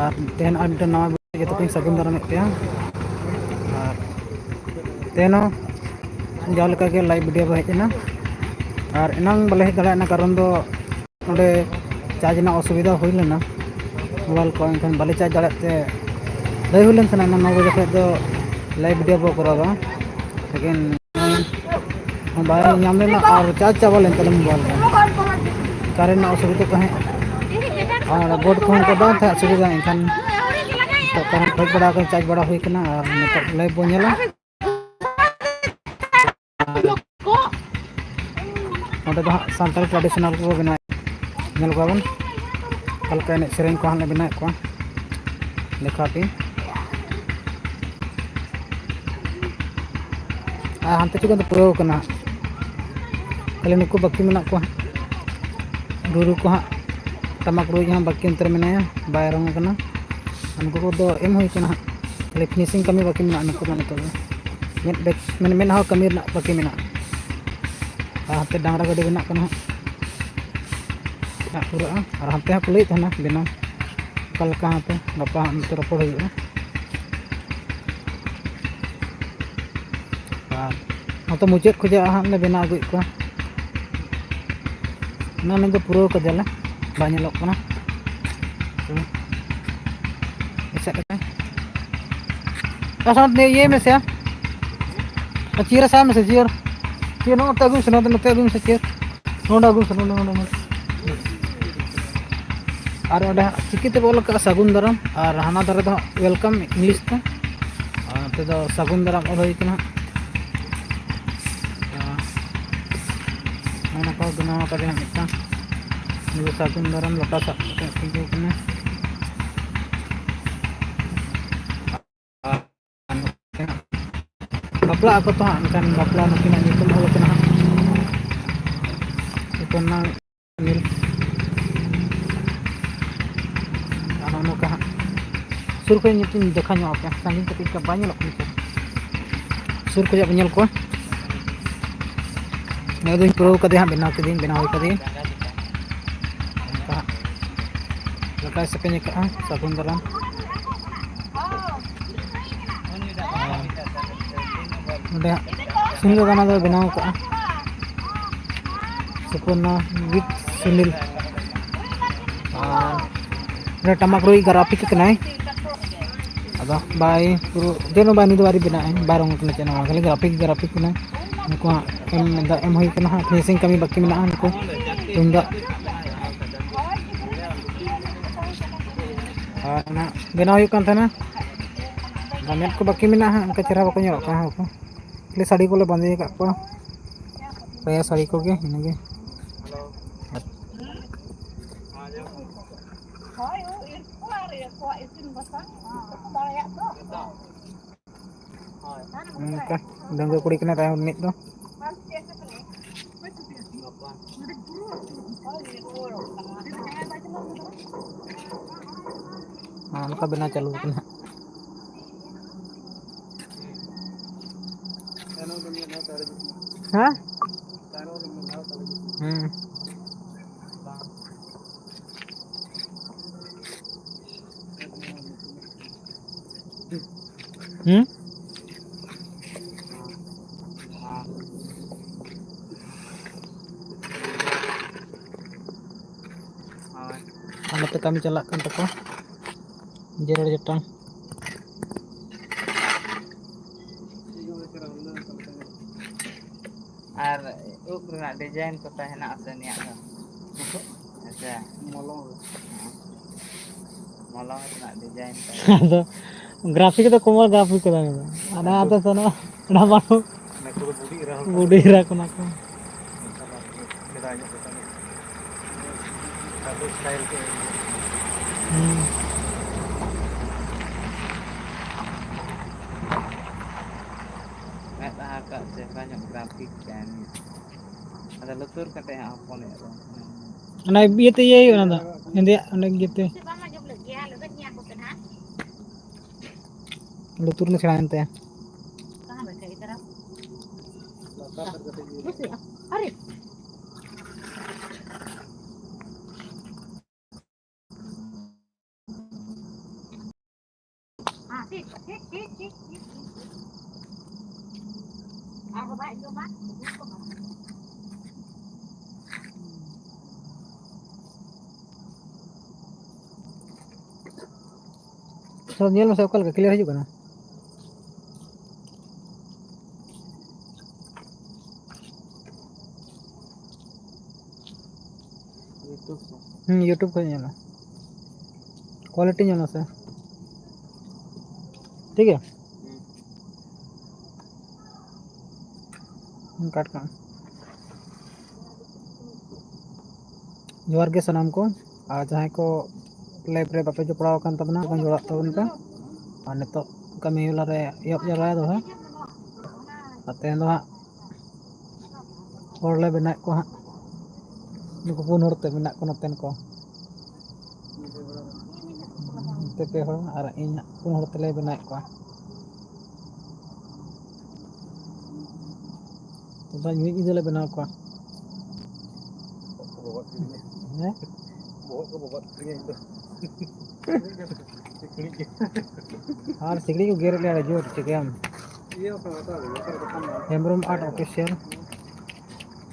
और तेहन और मिट्टन नवा वीडियो जो सगुन दारामेद पे और तेहन जाओ लेका के लाइव वीडियो हेजना और एनांग बाले हेज दाड़ा कारण दो ओंडे चार्ज ना असुविधा हुई लेना मोबाइल को एनखान बाले चार्ज दाड़ाते लय हुई लेन 9 बजे खज दो लाइव वीडियो बो करावा लेकिन बाय नाम लेना और चार्ज चाबा लेन तले मोबाइल कारण असुविधा तहे और बोर्ड को उनका बांध था सुविधा एनखान तो करंट खज बड़ा कर चार्ज बड़ा हुई कना और नितो लाइव बो नेला ओंडे दो सांताल ट्रेडिशनल को बना नेल कोबन हल्का एने सेरेन को हाने बना को लेखाटी हानते चुका तो पुरो कना खाली नुकु बाकी मेना को रुरु को हाँ टमाक रू जहाँ बाकी अंतर मेनाया बाय रंग कना उनको को दो एम हुई कना खाली फिनिशिंग कमी बाकी मेना नुकु माने तो मेन मेन हाँ कमी बाकी मेना हाते डांगरा गाड़ी बना कना पूरा और हाते हाँ कुलई थाना बिना कल का हाते गपा हाते रपड़ हुआ तो मुचाद खोजा हाँ ले बना अगुई को ना तो पूरा कजाला बानेलोक कना ऐसा ने ये में से चीर सा में से चीर चीर नो तगु से नो तगु से चीर नोडा गु से नोडा और ओडा चिकिते बोल का सगुन दाराम और हाना दारे दो वेलकम इंग्लिश ते ते दो सगुन दाराम और होई कना ना को गुना का दे मिटा नि सगुन दाराम लोटा सा के कना बापला को तो हां बापला नकिना नितुम हो कना इतना मिल आनो का सुर को नितुम देखा नो पे संगिन तक का बानी लोक सुर को जब नेल को ने दिन प्रो कदे हां बिना के दिन बिना होई कदे लका से पे का सगुन दाराम सुंदर गाना दो बनाओ का सुपना विथ सुनील और टमाक रोई ग्राफिक कनाई अदा बाय पुरो जेनो बानी दो बारी बना है बारंग कना चना खाली ग्राफिक कना उनको एम होई कना फिनिशिंग कमी बाकी मेना उनको तुंदा ना बनाओ हुई कान थाना मेट को बाकी मेना उनका चेहरा बाको नेलो का को खाली साड़ी को ले बांधे का को पया साड़ी को के इनगे डंगे कुड़ी कना ताय नित दो उनका बिना चालू कना हाँ नते कमी चला kan tako jerar jetang আর উপরে ডিজাইন কথা হেনা আছে নিয়া আচ্ছা মলং না design ado grafik itu komal grafik kada ada sana ada baru budi ra kona ko style के meta ka se banyak grafik kan ada lutur kata yang apa nih ana biete ye ona da ende ana gete lutur ne chana ente कहां बैठे इधर आओ अरे तो ᱧᱮᱞ ᱢᱮᱥᱮ ᱚᱠᱟ ᱞᱮᱠᱟ ᱠᱞᱤᱭᱟᱨ ᱦᱤᱡᱩᱜ ᱠᱟᱱᱟ? यूट्यूब से यूट्यूब ᱠᱷᱚᱡ ᱧᱮᱞᱟ क्वालिटी ᱧᱮᱞ ᱢᱮᱥᱮ ठीक है काट का जोहार के सनाम को और जहाँ को लाइव रे बापे जपड़ाव कान तबना जोड़ात तबन पे और नितो कमी होला रे एहब जराया दो है तेन दो हां हॉल ले बनाए को हां नुकु पुन हरते मेना को नतेन को ते पे हर और इन पुन हरते ले बनाए को तो मिद ᱧᱤᱫᱟᱹ ले बनाव को हैं बहुत को बबात करिए तो और सिगड़ी को गेर ले जोर चिकेम ये हेमब्रम आर्ट ऑफिशियल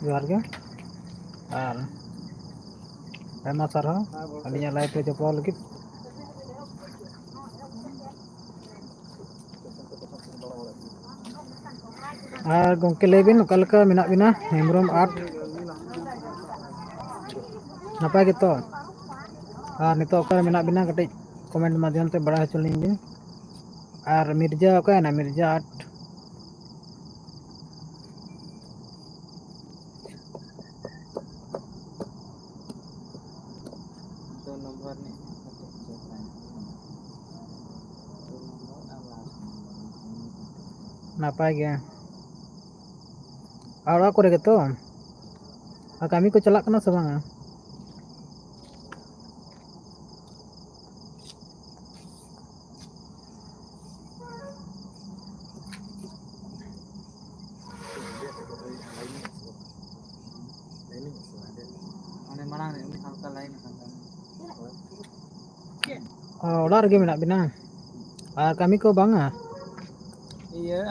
जोहार के और आयमा सारहा अलिया लाइव पे जपड़ाव लगित और गोंके लेबिन ओकालका मेना बिना हेमब्रम आर्ट नपाय गे तो और नितो ओका मेना बिना कटिज कमेंट माध्यम ते बड़ा हचो लिन बिन और मिर्जा ओका ना मिर्जा आर्ट दो नंबर नहीं है कटे चेक करना दो नंबर और लास्ट नंबर नहीं कटे नपाय गे और ओरा करे गे तो कामी को चला कना से बांगा अने मना ने उनी हल्का लाइन kan ओरा रगे मेना बिना और कामी को बांगा iya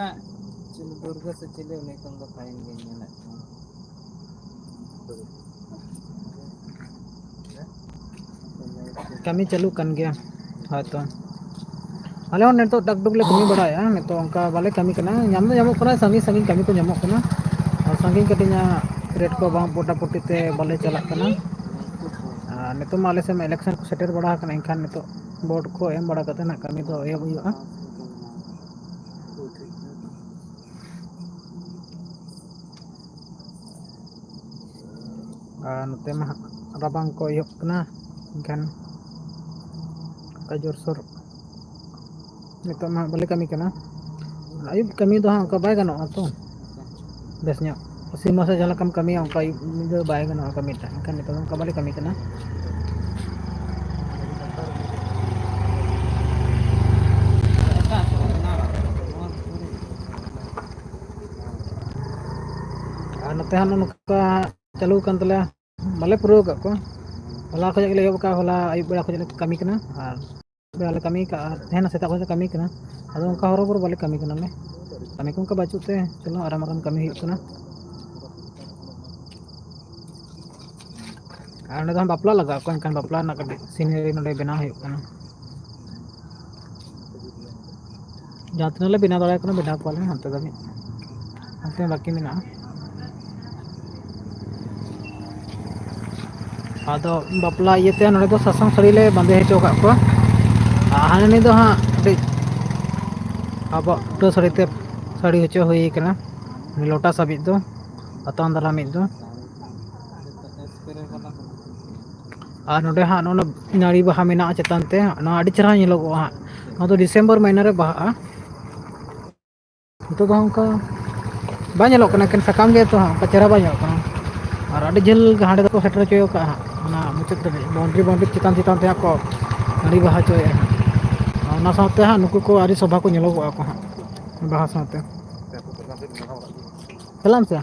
चिल दुर्गा से चिले उनी kon do kain ge nyala ko कमी चालू कन गया हाँ तो आले हन नितो टक टुक ले कमी बड़ाया नितो अंका बाले कमी कना नाम दो नामो कना संगी संगी कमी को नामो कना और संगी कटिना रेट को बांग पोटा पोटी ते बाले चला कना नितो माले से इलेक्शन को सेटर बड़ा कना इनखान नितो बोर्ड को एम बड़ा कते ना कमी तो ए हुआ नते मा राबांग को इहब कना इनखान का जोरसोर नितो मा बाले कमी कना आयुब कमी दो हाँ बाय गानो तो बेस ᱧᱚᱜ ᱥᱤᱧ ᱢᱟᱥᱟ ᱡᱟᱦᱟᱸ ᱞᱮᱠᱟᱢ ᱠᱟᱹᱢᱤᱭᱟ ᱚᱱᱠᱟ ᱧᱤᱫᱟᱹ ᱵᱟᱭ ᱜᱟᱱᱚᱜᱼᱟ ᱠᱟᱹᱢᱤ ᱴᱟᱜ ᱮᱱᱠᱷᱟᱱ ᱱᱤᱛᱚᱜ ᱚᱱᱠᱟ ᱵᱟᱞᱮ ᱠᱟᱹᱢᱤ ᱠᱟᱱᱟ और नते हाँ नौका चालू kan तले बाले पुरव का को होला खज ले एहब का होला आयुब बेड़ा खज कमी कना और बेड़ा कमी का तेहना सेता खज कमी कना अदो उनका हरोबर बाले कमी कना ले कमी को उनका बाचू ते चलो आराम आराम कमी हुई कना और नदम बापला लगा को इनखान बापला ना कटी सीनरी नडे बना हुई कना जहाँ तीन ले बिना दाड़ा कना बिना पाले हंते दबी हंते बाकी मेना आदो बापला ये ते नडे दो ससंग साड़ी ले बांधे हेचो का को हाने नि दो हाँ अब तो साड़ी ते साड़ी हेचो हुई कना लोटा साबित दो अतन दारा मिद दो स्प्रे वाला कना और नोडे हाँ नोन नाड़ी बाहा मेना चेतान ते ना आड़ी चरहा नेलोगो हाँ ना तो डिसेम्बर महीना रे बाहा तो उनका बा नेलोग कना केन सकाम गे तो हाँ चेहरा बा नेलोग कना और आड़ी झेल हांडे को सेटर चोयो का ना मुचाद बाउंड्री बाउंड्री चितान चितान ते को नाड़ी बाहा चोए ना साथे हाँ नुकु को आड़ी सभा को नेलोगो को हाँ बाहा साथे चलाम से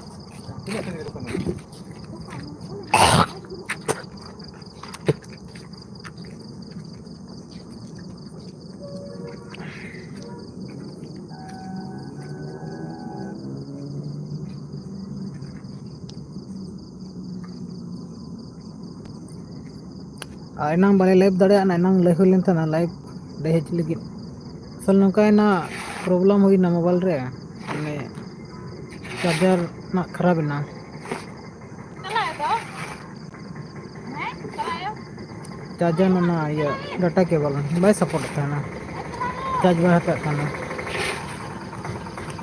ᱟᱨ ᱮᱱᱟᱝ ᱵᱟᱞᱮ ᱞᱟᱭᱤᱵᱷ ᱫᱟᱲᱮᱭᱟᱜᱼᱟ, ᱮᱱᱟᱝ ᱞᱟᱹᱭ ᱦᱩᱭ ᱞᱮᱱ ᱛᱟᱦᱮᱱᱟ ᱞᱟᱭᱤᱵᱷ ᱦᱮᱡ ᱞᱟᱹᱜᱤᱫ ᱟᱥᱚᱞ ᱱᱚᱝᱠᱟᱭᱱᱟ ᱯᱨᱚᱵᱞᱮᱢ ᱦᱩᱭᱱᱟ ᱢᱳᱵᱟᱭᱤᱞ ᱨᱮ ᱢᱟᱱᱮ ᱪᱟᱨᱡᱟᱨ ᱨᱮᱱᱟᱜ ᱠᱷᱟᱨᱟᱯ ᱮᱱᱟ ᱪᱟᱨᱡᱟᱨ ᱚᱱᱟ ᱤᱭᱟᱹ ᱰᱟᱴᱟ ᱠᱮᱵᱚᱞ ᱵᱟᱭ ᱥᱟᱯᱳᱨᱴ ᱛᱟᱦᱮᱱᱟ ᱪᱟᱨᱡᱽ ᱵᱟᱭ ᱦᱟᱛᱟᱣᱮᱫ ᱛᱟᱦᱮᱱᱟ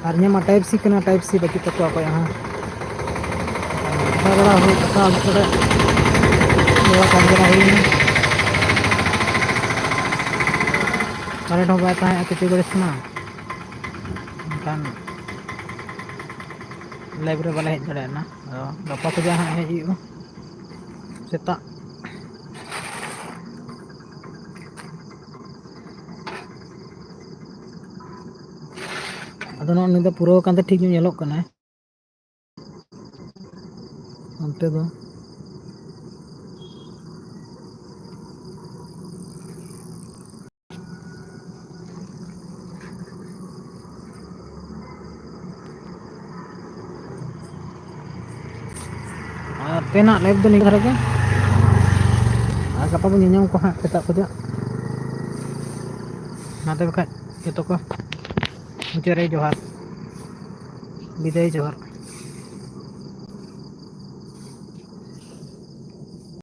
ᱟᱨ ᱤᱧᱟᱹᱜ ᱢᱟ ᱴᱟᱭᱤᱯ ᱥᱤ ᱠᱟᱱᱟ ᱴᱟᱭᱤᱯ ᱥᱤ ᱵᱟᱹᱪᱩᱜ ᱛᱟᱠᱚᱣᱟ ᱚᱠᱚᱭᱟᱜ ᱦᱚᱸ ᱵᱟᱲᱟ ᱦᱩᱭ ᱠᱟᱛᱷᱟ ᱟᱹᱜᱩ ᱠᱟᱛᱮ ᱠᱟᱹᱢᱤ ᱵᱟᱲᱟ ᱦᱩᱭᱱᱟ ᱠᱟᱨᱮᱱᱴ ᱦᱚᱸ ᱵᱟᱭ ᱛᱟᱦᱮᱸᱜᱼᱟ ᱠᱤᱪᱷᱩ ᱜᱷᱟᱹᱲᱤᱡ ᱢᱟ ᱮᱱᱠᱷᱟᱱ ᱞᱟᱭᱤᱵᱷ ᱨᱮ ᱵᱟᱞᱮ ᱦᱮᱡ ᱫᱟᱲᱮᱭᱟᱜᱱᱟ ᱟᱫᱚ ᱜᱟᱯᱟ ᱠᱷᱚᱡᱟᱜ ᱦᱟᱸᱜ ᱦᱮᱡ ᱦᱩᱭᱩᱜᱼᱟ ᱥᱮᱛᱟᱜ ᱟᱫᱚ ᱱᱚᱜᱼᱚᱭ ᱱᱩᱭ ᱫᱚ ᱯᱩᱨᱟᱹᱣ ᱟᱠᱟᱱᱛᱮ ᱴᱷᱤᱠ ᱧᱚᱜ ᱧᱮᱞᱚᱜ ᱠᱟᱱᱟ ᱚᱱᱛᱮ ᱫᱚ ᱟᱨ ᱛᱮᱱᱟᱜ ᱞᱟᱭᱤᱵᱷ ᱫᱚ ᱱᱤᱭᱟᱹ ᱫᱷᱟᱨᱟ ᱜᱮ ᱟᱨ ᱜᱟᱯᱟ ᱵᱚᱱ ᱧᱮᱞᱧᱟᱢ ᱠᱚᱣᱟ ᱦᱟᱸᱜ ᱥᱮᱛᱟᱜ ᱠᱷᱚᱡᱟᱜ ᱚᱱᱟᱛᱮ ᱵᱟᱠᱷᱟᱡ ᱡᱚᱛᱚ ᱠᱚ ᱢᱩᱪᱟᱹᱫ ᱨᱮ ᱡᱚᱦᱟᱨ ᱵᱤᱫᱟᱹᱭ ᱡᱚᱦᱟᱨ